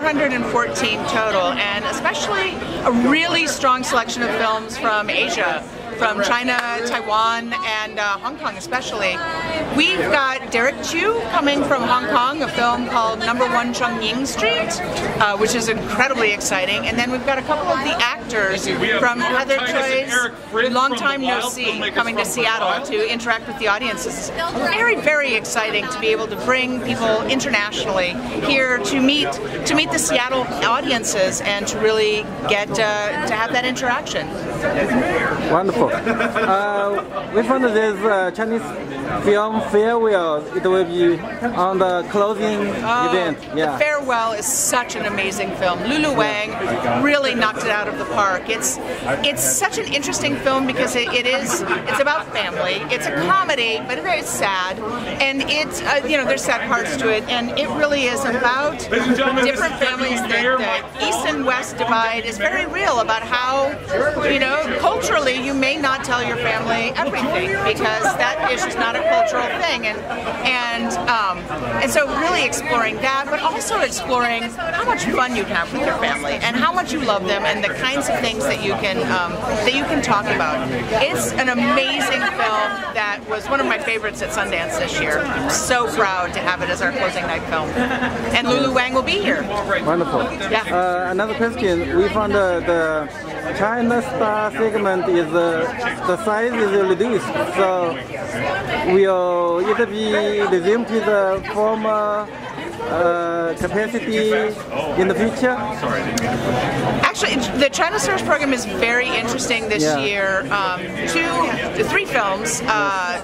414 total, and especially a really strong selection of films from Asia, from China, Taiwan, and Hong Kong especially. We've got Derek Chu coming from Hong Kong, a film called Number 1 Chongqing Street, which is incredibly exciting. And then we've got a couple of the actors from Heather Choi's Long Time No See coming to Seattle to interact with the audiences. Very, very exciting to be able to bring people internationally here to meet the Seattle audiences and to really get to have that interaction. Wonderful. We found there's Chinese film farewell. It will be on the closing event. Yeah. The Farewell is such an amazing film. Lulu Wang really knocked it out of the park. It's such an interesting film because it's about family. It's a comedy, but it's sad, and it's there's sad parts to it, and it really is about different families. The East and West divide is very real about how culturally you may not tell your family everything because that is just not a cultural thing, and so really exploring that, but also exploring how much fun you have with your family and how much you love them and the kinds of things that you can talk about. It's an amazing film that was one of my favorites at Sundance this year. I'm so proud to have it as our closing night film, and Lulu Wang will be here. Wonderful. Yeah. Another question: we found the China Star segment is the size is reduced, so will it be resumed to the former capacity in the future? Actually, the China Stars program is very interesting this year. 3 films,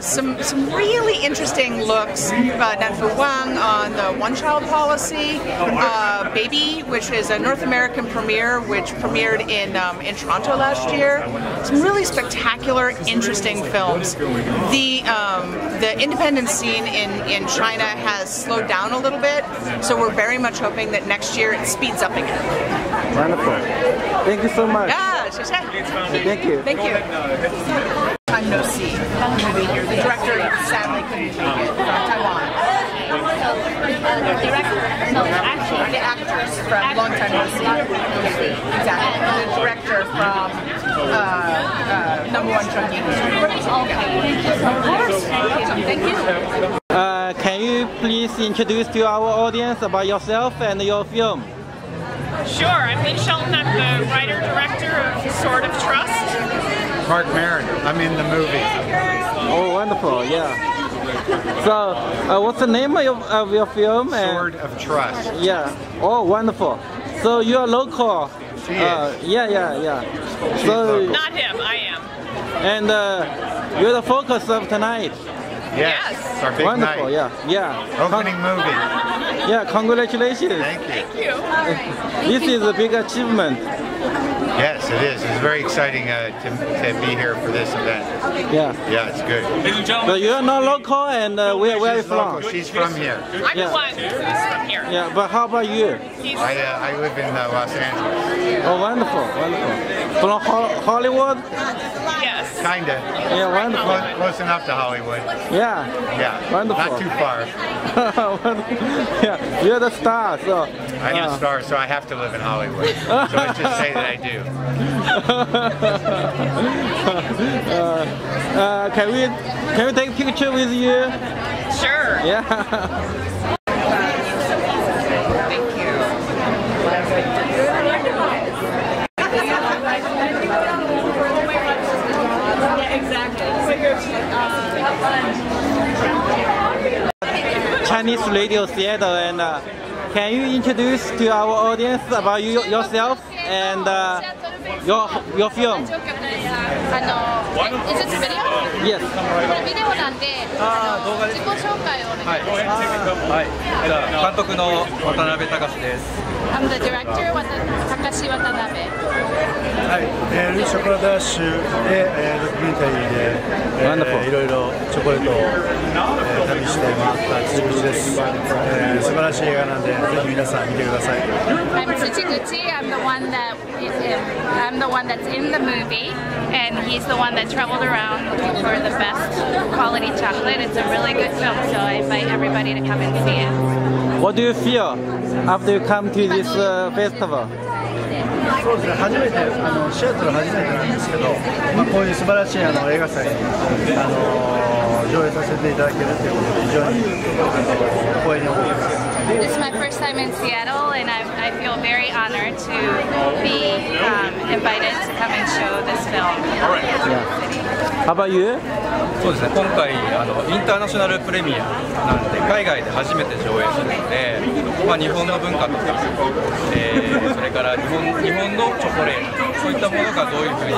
some really interesting looks. Nanfu Wang on the one-child policy, Baby, which is a North American premiere, which premiered in Toronto last year. Some really spectacular, interesting films. The independent scene in China has slowed down a little bit, so we're very much hoping that next year it speeds up again. Wonderful. Thank you so much. Yeah, thank you. Thank you. Time No See. The director sadly couldn't make it from Taiwan. The actors from Long Time No See. Exactly. The director from Number 1 Chongqing Street. Of course. Thank you. Can you please introduce to our audience about yourself and your film? Sure, I'm Lee Shelton. I'm the writer-director of Sword of Trust. Mark Maron. I'm in the movie. Oh, wonderful! Yeah. So, what's the name of your film? Sword of Trust. Yeah. Oh, wonderful. So you're local. She is. Yeah. So not him. I am. And you're the focus of tonight. Yes. It's our big Wonderful. night. Yeah. Opening movie. Yeah. Congratulations. Thank you. Thank you. This is a big achievement. Yes, it is. It's very exciting to be here for this event. Yeah, it's good. But you're not local, and where are you from? Local. She's from here. I'm the one who's from here. Yeah, but how about you? I live in Los Angeles. Oh, wonderful. From Hollywood? Yes. Kinda. Yeah, wonderful. Close enough to Hollywood. Yeah. Wonderful. Not too far. Yeah, you're the star, so. I'm a star, so I have to live in Hollywood. So I just say that I do. Can we take a picture with you? Sure. Yeah. Thank you. Chinese Radio Seattle, and can you introduce to our audience about yourself and your film? Is it a video? Yes. ビデオなんで、自己紹介をお願いします。はい。監督の渡辺隆です。I'm the director, 高橋渡辺。はい、ルーショコラダッシュで、ドキュメンタリーで、いろいろチョコレートを、旅して回った辻口です。素晴らしい映画なんで、ぜひ皆さん見てください。I'm Tsujiguchi. I'm the one that's in the movie, and he's the one that traveled around looking for the best quality quality chocolate. It's a really good film, so I invite everybody to come and see it. What do you feel after you come to this festival? そうですね、初めてシアトル初めてなんですけど、こういう素晴らしい映画祭に上映させていただけるということで非常に光栄に思います。This is my first time in Seattle, and I feel very honored to be invited to come and show this film. How about you? そうですね、今回インターナショナルプレミアなんで海外で初めて上映するので、日本の文化とか、それから日本のチョコレート、そういったものがどういうふうに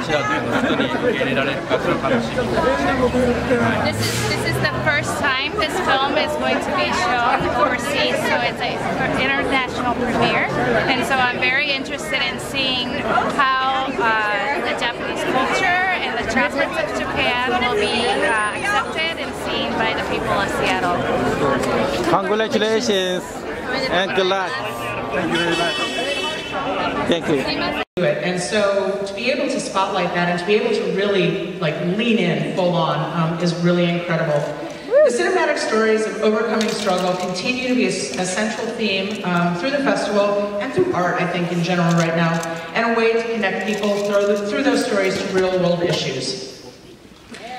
シアトルの人に受け入れられるかというのを楽しみにしています。This is the first time this film is going to be shown overseas, so it's an international premiere, and so I'm very interested in seeing how the Japanese culture and the chocolates of Japan will be accepted and seen by the people of Seattle. Congratulations and good luck. Thank you very much. Thank you. And so to be able to spotlight that and to be able to really lean in full on is really incredible. The cinematic stories of overcoming struggle continue to be a central theme through the festival and through art, I think, in general right now, and a way to connect people through those stories to real-world issues.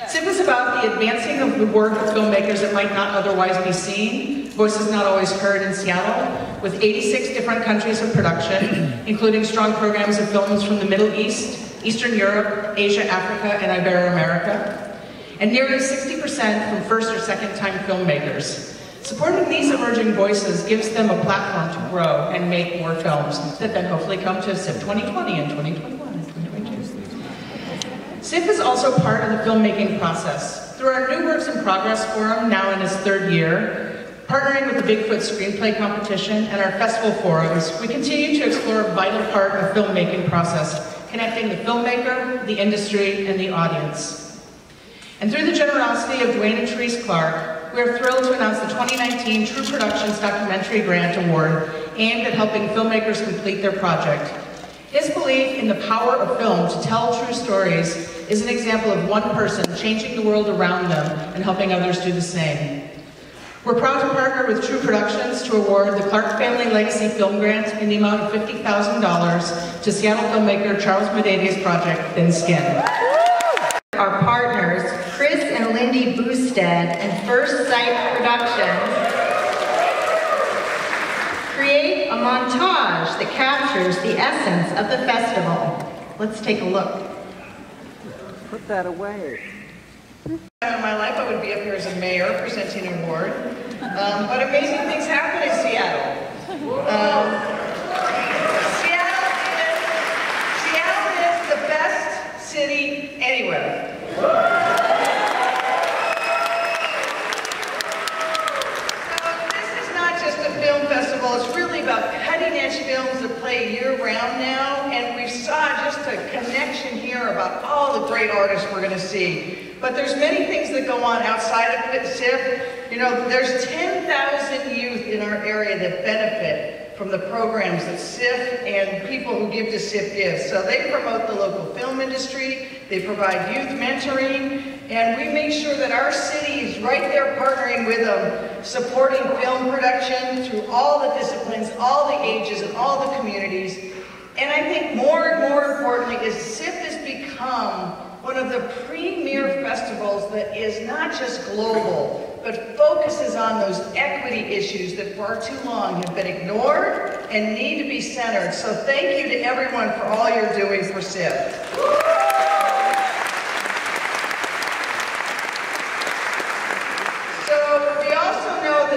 SIP is about the advancing of the work of filmmakers that might not otherwise be seen, voices not always heard in Seattle, with 86 different countries of production, including strong programs of films from the Middle East, Eastern Europe, Asia, Africa, and Ibero-America, and nearly 60% from first or second-time filmmakers. Supporting these emerging voices gives them a platform to grow and make more films that then hopefully come to SIP 2020 and 2021 and 2022. SIP is also part of the filmmaking process. Through our New Works in Progress Forum, now in its third year, partnering with the Bigfoot Screenplay Competition and our festival forums, we continue to explore a vital part of the filmmaking process, connecting the filmmaker, the industry, and the audience. And through the generosity of Dwayne and Therese Clark, we are thrilled to announce the 2019 True Productions Documentary Grant Award aimed at helping filmmakers complete their project. His belief in the power of film to tell true stories is an example of one person changing the world around them and helping others do the same. We're proud to partner with True Productions to award the Clark Family Legacy Film Grant in the amount of $50,000 to Seattle filmmaker Charles Mudede's project, Thin Skin. Our partners, Chris and Lindy Boosted and First Sight Productions, create a montage that captures the essence of the festival. Let's take a look. Put that away. In my life, I would be up here as a mayor presenting an award, but amazing things happen in Seattle. Seattle is the best city anywhere. Film festival is really about cutting-edge films that play year-round now, and we saw just a connection here about all the great artists we're going to see. But there's many things that go on outside of SIP. You know, there's 10,000 youth in our area that benefit from the programs that SIP and people who give to SIP give. So they promote the local film industry, they provide youth mentoring, and we make sure that our city is right there partnering with them, supporting film production through all the disciplines, all the ages, and all the communities. And I think more and more importantly is SIP has become one of the premier festivals that is not just global, but focuses on those equity issues that far too long have been ignored and need to be centered. So thank you to everyone for all you're doing for SIP.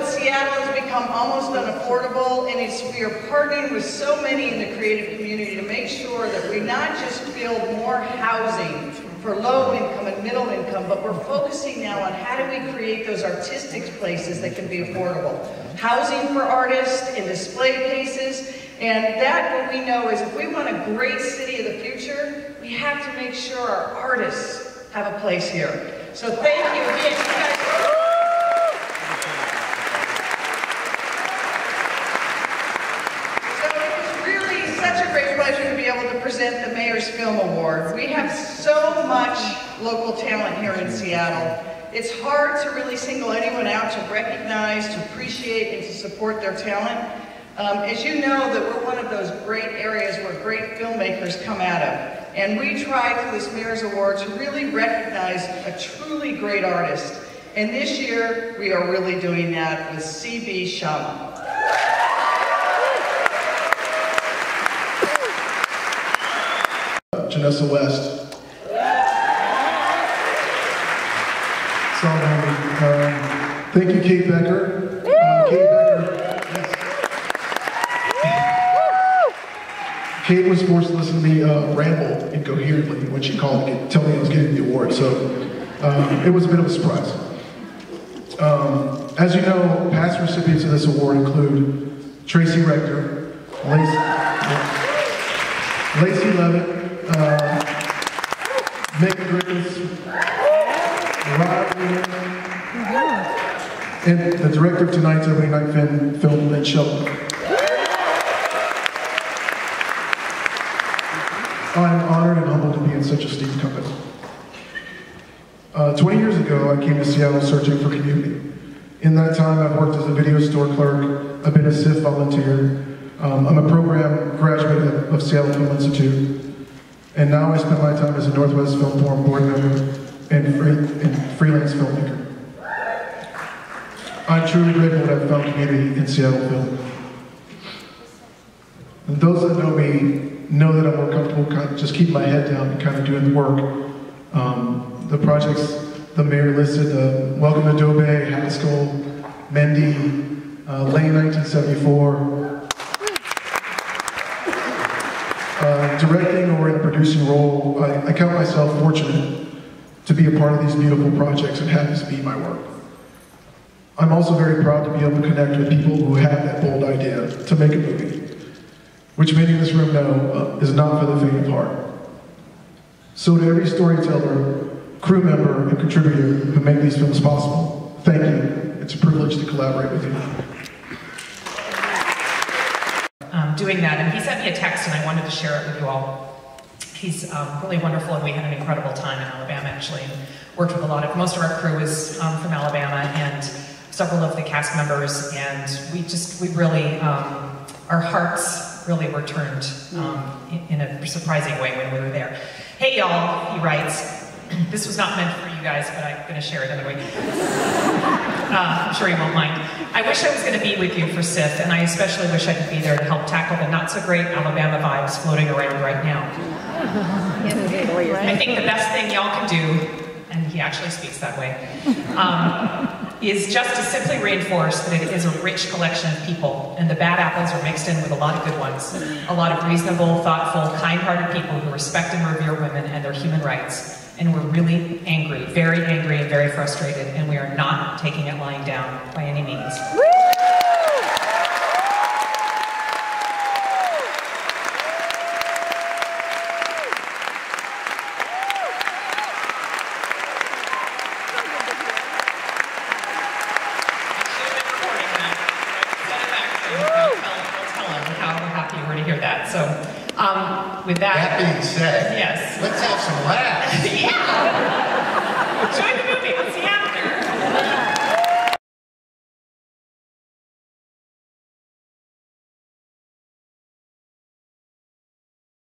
Seattle has become almost unaffordable, and we are partnering with so many in the creative community to make sure that we not just build more housing for low income and middle income, but we're focusing now on how do we create those artistic places that can be affordable. Housing for artists and display cases, and that what we know is if we want a great city of the future, we have to make sure our artists have a place here. So thank you again, you guys. To be able to present the Mayor's Film Award. We have so much local talent here in Seattle. It's hard to really single anyone out, to recognize, to appreciate, and to support their talent. As you know, that we're one of those great areas where great filmmakers come out of. And we try through this Mayor's Award to really recognize a truly great artist. And this year, we are really doing that with C.B. Shum. Janessa West. Thank you, Kate Becker. Kate Becker, yes. Kate was forced to listen to me ramble incoherently when she called to tell me I was getting the award, so it was a bit of a surprise. As you know, past recipients of this award include Tracy Rector, Lacey Levitt, Megan Griffiths, Rod Wheeler, and the director of tonight's opening night film, Lynn Shelton. I'm honored and humbled to be in such esteemed company. 20 years ago, I came to Seattle searching for community. In that time, I've worked as a video store clerk, I've been a SIF volunteer, I'm a program graduate of Seattle Film Institute, and now I spend my time as a Northwest Film Forum board member and freelance filmmaker. I'm truly grateful that I've found community in Seattle film. And those that know me know that I'm more comfortable kind of just keeping my head down and kind of doing the work. The projects the mayor listed, Welcome to Dobe, Haskell, Mendy, Lane 1974. Directing or in a producing role, I count myself fortunate to be a part of these beautiful projects and have this be my work. I'm also very proud to be able to connect with people who have that bold idea to make a movie, which many in this room know is not for the faint of heart. So to every storyteller, crew member, and contributor who make these films possible, thank you. It's a privilege to collaborate with you. Doing that, and he sent me a text and I wanted to share it with you all. He's really wonderful, and we had an incredible time in Alabama actually, and worked with most of our crew is from Alabama, and several of the cast members, and we really, our hearts really were turned in a surprising way when we were there. Hey y'all, he writes, this was not meant for you guys, but I'm going to share it anyway. I'm sure you won't mind. I wish I was going to be with you for SIF, and I especially wish I could be there to help tackle the not-so-great Alabama vibes floating around right now. I think the best thing y'all can do, and he actually speaks that way, is just to simply reinforce that it is a rich collection of people, and the bad apples are mixed in with a lot of good ones. A lot of reasonable, thoughtful, kind-hearted people who respect and revere women and their human rights. And we're really angry and very frustrated, and we are not taking it lying down by any means. With that being said, yes. Let's have some laughs. Yeah. Enjoy the movie. Let's see